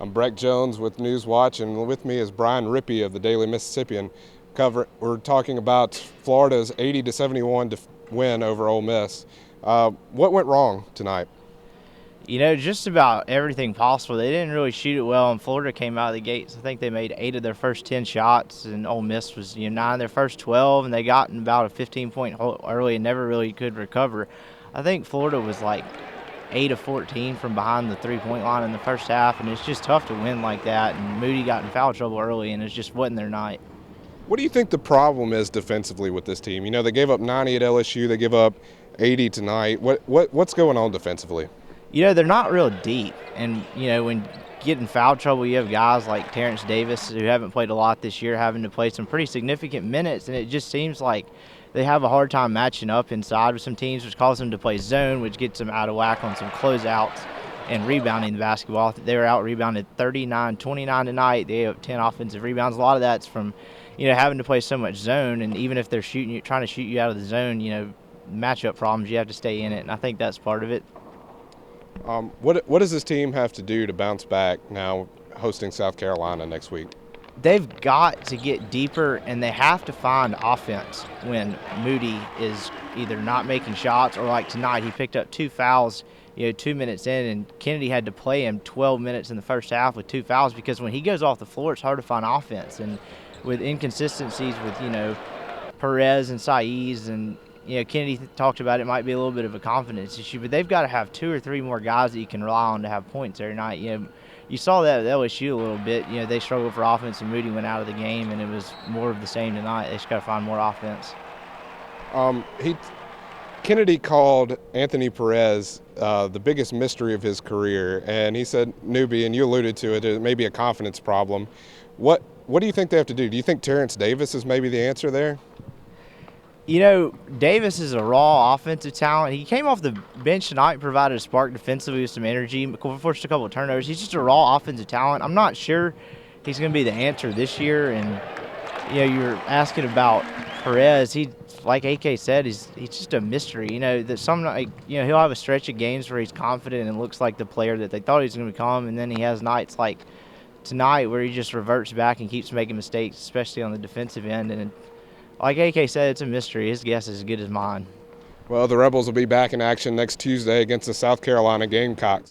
I'm Breck Jones with NewsWatch, and with me is Rippee of the Daily Mississippian. We're talking about Florida's 80-71 win over Ole Miss. What went wrong tonight? Just about everything possible. They didn't really shoot it well, and Florida came out of the gates. I think they made 8 of their first 10 shots, and Ole Miss was 9 of their first 12, and they got in about a 15-point hole early and never really could recover. I think Florida was like 8 of 14 from behind the three-point line in the first half, and it's just tough to win like that. And Moody got in foul trouble early, and it just wasn't their night. What do you think the problem is defensively with this team? They gave up 90 at LSU. They give up 80 tonight. What's going on defensively? They're not real deep. And, when you get in foul trouble, you have guys like Terrence Davis who haven't played a lot this year having to play some pretty significant minutes, and it just seems like they have a hard time matching up inside with some teams, which causes them to play zone, which gets them out of whack on some closeouts and rebounding the basketball. They were out-rebounded 39-29 tonight. They have 10 offensive rebounds. A lot of that's from, having to play so much zone, and even if they're trying to shoot you out of the zone, matchup problems, you have to stay in it, and I think that's part of it. What does this team have to do to bounce back now hosting South Carolina next week? They've got to get deeper, and they have to find offense when Moody is either not making shots or like tonight he picked up 2 fouls 2 minutes in, and Kennedy had to play him 12 minutes in the first half with 2 fouls because when he goes off the floor it's hard to find offense, and with inconsistencies with Perez and Saiz, and Kennedy talked about it might be a little bit of a confidence issue, but they've got to have 2 or 3 more guys that you can rely on to have points every night. You saw that at LSU a little bit. They struggled for offense, and Moody went out of the game, and it was more of the same tonight. They just got to find more offense. Kennedy called Anthony Perez the biggest mystery of his career, and he said, newbie, and you alluded to it may be a confidence problem. What do you think they have to do? Do you think Terrence Davis is maybe the answer there? Davis is a raw offensive talent. He came off the bench tonight, provided a spark defensively with some energy, forced a couple of turnovers. He's just a raw offensive talent. I'm not sure he's going to be the answer this year. And, you're asking about Perez. He, like AK said, he's just a mystery. That he'll have a stretch of games where he's confident and looks like the player that they thought he was going to become, and then he has nights like tonight where he just reverts back and keeps making mistakes, especially on the defensive end. And like AK said, it's a mystery. His guess is as good as mine. Well, the Rebels will be back in action next Tuesday against the South Carolina Gamecocks.